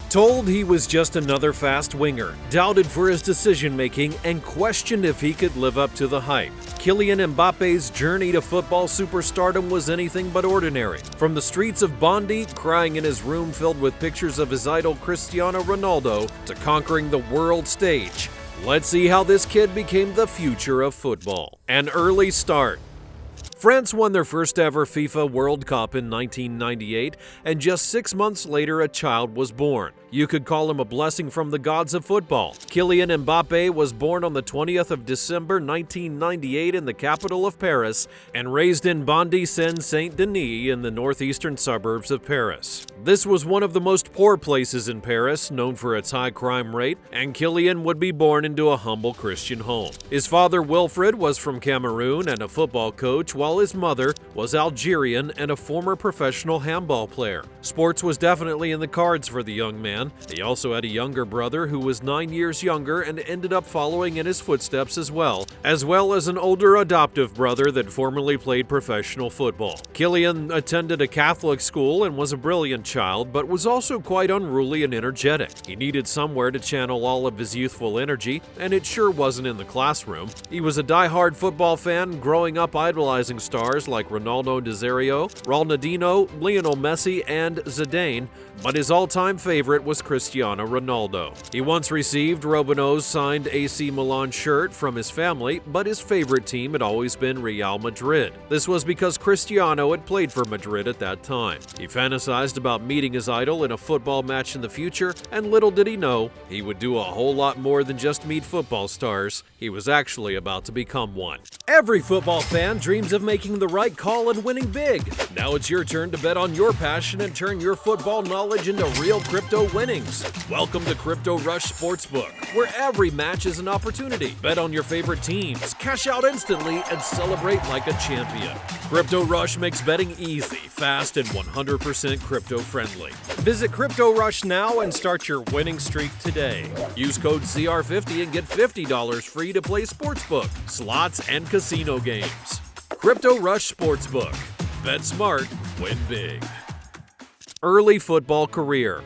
Told he was just another fast winger, doubted for his decision-making, and questioned if he could live up to the hype. Kylian Mbappe's journey to football superstardom was anything but ordinary. From the streets of Bondy, crying in his room filled with pictures of his idol Cristiano Ronaldo, to conquering the world stage. Let's see how this kid became the future of football. An early start. France won their first ever FIFA World Cup in 1998, and just 6 months later a child was born. You could call him a blessing from the gods of football. Kylian Mbappé was born on the 20th of December 1998 in the capital of Paris and raised in Bondy, Saint-Denis in the northeastern suburbs of Paris. This was one of the most poor places in Paris, known for its high crime rate, and Kylian would be born into a humble Christian home. His father Wilfred was from Cameroon and a football coach, while his mother was Algerian and a former professional handball player. Sports was definitely in the cards for the young man. He also had a younger brother who was 9 years younger and ended up following in his footsteps as well as an older adoptive brother that formerly played professional football. Kylian attended a Catholic school and was a brilliant child, but was also quite unruly and energetic. He needed somewhere to channel all of his youthful energy, and it sure wasn't in the classroom. He was a die-hard football fan, growing up idolizing stars like Ronaldo Nazario, Ronaldinho, Lionel Messi, and Zidane, but his all-time favorite was Cristiano Ronaldo. He once received Robinho's signed AC Milan shirt from his family, but his favorite team had always been Real Madrid. This was because Cristiano had played for Madrid at that time. He fantasized about meeting his idol in a football match in the future, and little did he know, he would do a whole lot more than just meet football stars. He was actually about to become one. Every football fan dreams of making the right call and winning big. Now it's your turn to bet on your passion and turn your football knowledge into real crypto winnings. Welcome to Crypto Rush Sportsbook, where every match is an opportunity. Bet on your favorite teams, cash out instantly, and celebrate like a champion. Crypto Rush makes betting easy, fast, and 100% crypto-friendly. Visit Crypto Rush now and start your winning streak today. Use code CR50 and get $50 free to play sportsbook, slots, and casino games. Crypto Rush Sportsbook. Bet smart, win big. Early football career.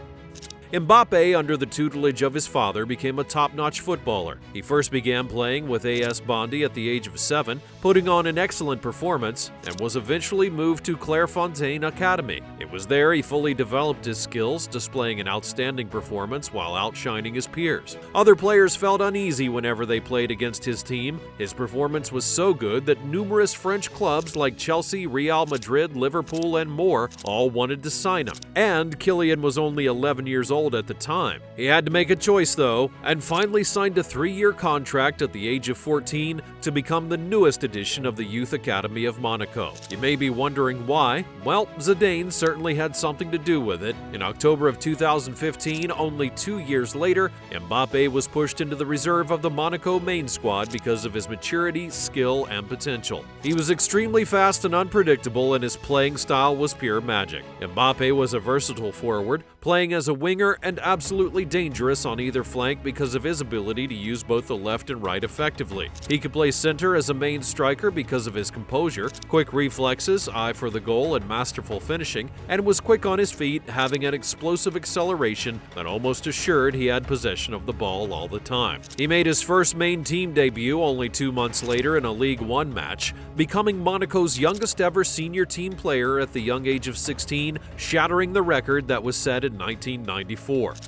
Mbappé, under the tutelage of his father, became a top-notch footballer. He first began playing with AS Bondy at the age of 7, putting on an excellent performance, and was eventually moved to Clairefontaine Academy. It was there he fully developed his skills, displaying an outstanding performance while outshining his peers. Other players felt uneasy whenever they played against his team. His performance was so good that numerous French clubs like Chelsea, Real Madrid, Liverpool, and more all wanted to sign him. And Kylian was only 11 years old at the time. He had to make a choice though, and finally signed a 3-year contract at the age of 14 to become the newest edition of the Youth Academy of Monaco. You may be wondering why. Well, Zidane certainly had something to do with it. In October of 2015, only 2 years later, Mbappé was pushed into the reserve of the Monaco main squad because of his maturity, skill, and potential. He was extremely fast and unpredictable, and his playing style was pure magic. Mbappé was a versatile forward, playing as a winger and absolutely dangerous on either flank because of his ability to use both the left and right effectively. He could play center as a main striker because of his composure, quick reflexes, eye for the goal, and masterful finishing, and was quick on his feet, having an explosive acceleration that almost assured he had possession of the ball all the time. He made his first main team debut only 2 months later in a League One match, becoming Monaco's youngest ever senior team player at the young age of 16, shattering the record that was set in 1994.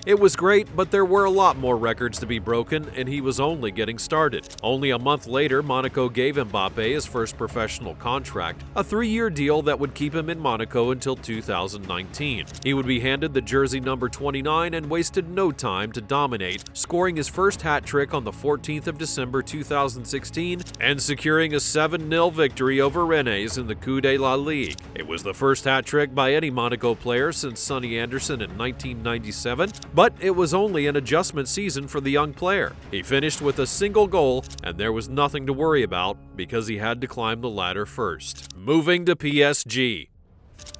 It was great, but there were a lot more records to be broken, and he was only getting started. Only a month later, Monaco gave Mbappé his first professional contract, a 3-year deal that would keep him in Monaco until 2019. He would be handed the jersey number 29 and wasted no time to dominate, scoring his first hat-trick on the 14th of December 2016 and securing a 7-0 victory over Rennes in the Coupe de la Ligue. It was the first hat-trick by any Monaco player since Sonny Anderson in 1997, but it was only an adjustment season for the young player. He finished with a single goal, and there was nothing to worry about because he had to climb the ladder first. Moving to PSG.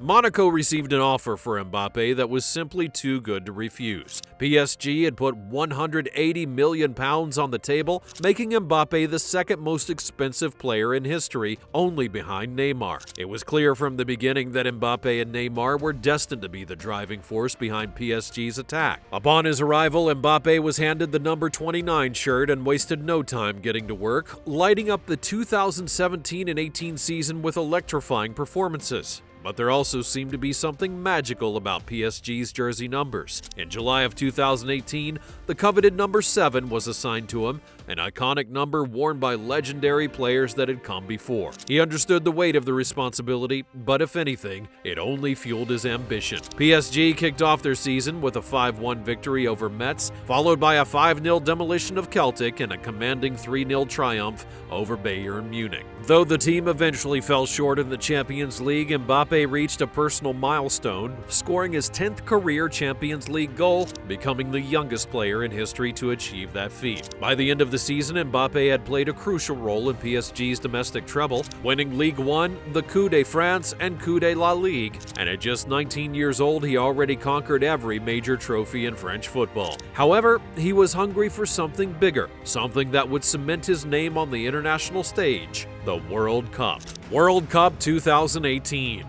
Monaco received an offer for Mbappé that was simply too good to refuse. PSG had put £180 million on the table, making Mbappé the second most expensive player in history, only behind Neymar. It was clear from the beginning that Mbappé and Neymar were destined to be the driving force behind PSG's attack. Upon his arrival, Mbappé was handed the number 29 shirt and wasted no time getting to work, lighting up the 2017 and 18 season with electrifying performances. But there also seemed to be something magical about PSG's jersey numbers. In July of 2018, the coveted number 7 was assigned to him, an iconic number worn by legendary players that had come before. He understood the weight of the responsibility, but if anything, it only fueled his ambition. PSG kicked off their season with a 5-1 victory over Metz, followed by a 5-0 demolition of Celtic and a commanding 3-0 triumph over Bayern Munich. Though the team eventually fell short in the Champions League, Mbappé reached a personal milestone, scoring his 10th career Champions League goal, becoming the youngest player in history to achieve that feat. By the end of the season, Mbappé had played a crucial role in PSG's domestic treble, winning Ligue 1, the Coupe de France, and Coupe de la Ligue, and at just 19 years old, he already conquered every major trophy in French football. However, he was hungry for something bigger, something that would cement his name on the international stage: the World Cup. World Cup 2018.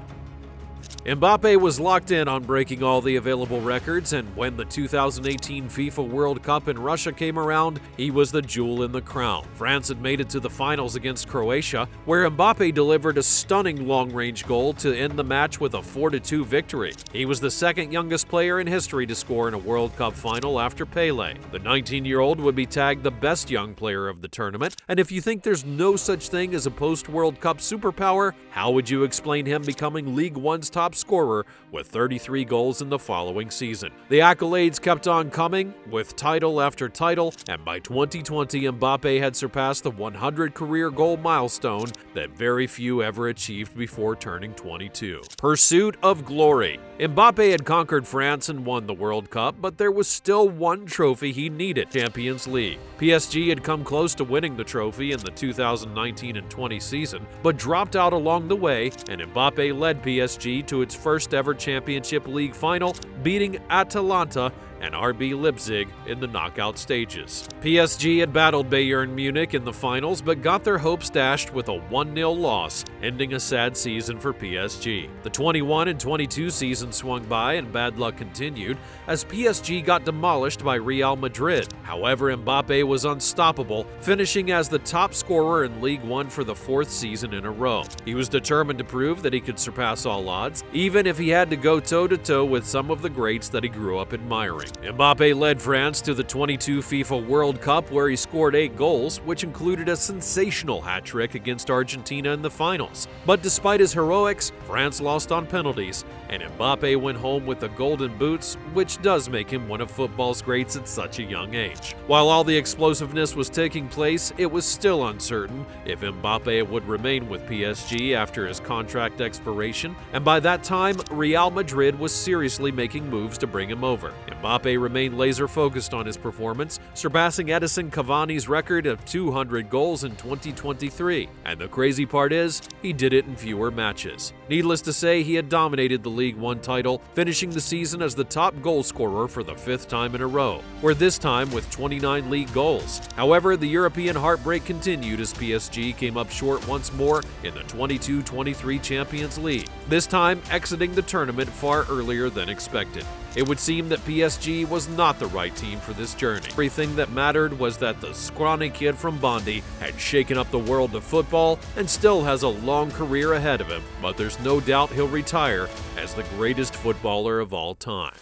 Mbappé was locked in on breaking all the available records, and when the 2018 FIFA World Cup in Russia came around, he was the jewel in the crown. France had made it to the finals against Croatia, where Mbappé delivered a stunning long-range goal to end the match with a 4-2 victory. He was the second youngest player in history to score in a World Cup final after Pelé. The 19-year-old would be tagged the best young player of the tournament, and if you think there's no such thing as a post-World Cup superpower, how would you explain him becoming League One's top scorer with 33 goals in the following season? The accolades kept on coming, with title after title, and by 2020 Mbappé had surpassed the 100 career goal milestone that very few ever achieved before turning 22. Pursuit of glory. Mbappé had conquered France and won the World Cup, but there was still one trophy he needed: Champions League. PSG had come close to winning the trophy in the 2019 and 20 season, but dropped out along the way, and Mbappé led PSG to its first ever Championship League final, beating Atalanta and RB Leipzig in the knockout stages. PSG had battled Bayern Munich in the finals, but got their hopes dashed with a 1-0 loss, ending a sad season for PSG. The 21 and 22 season swung by and bad luck continued as PSG got demolished by Real Madrid. However, Mbappé was unstoppable, finishing as the top scorer in Ligue 1 for the 4th season in a row. He was determined to prove that he could surpass all odds, even if he had to go toe-to-toe with some of the greats that he grew up admiring. Mbappé led France to the 22 FIFA World Cup, where he scored 8 goals, which included a sensational hat-trick against Argentina in the finals. But despite his heroics, France lost on penalties, and Mbappé went home with the golden boots, which does make him one of football's greats at such a young age. While all the explosiveness was taking place, it was still uncertain if Mbappé would remain with PSG after his contract expiration, and by that time, Real Madrid was seriously making moves to bring him over. Mbappé remained laser-focused on his performance, surpassing Edison Cavani's record of 200 goals in 2023. And the crazy part is, he did it in fewer matches. Needless to say, he had dominated the League 1 title, finishing the season as the top goal scorer for the 5th time in a row, or this time with 29 league goals. However, the European heartbreak continued as PSG came up short once more in the 22-23 Champions League, this time exiting the tournament far earlier than expected. It would seem that PSG was not the right team for this journey. Everything that mattered was that the scrawny kid from Bondy had shaken up the world of football and still has a long career ahead of him, but there's no doubt he'll retire as the greatest footballer of all time.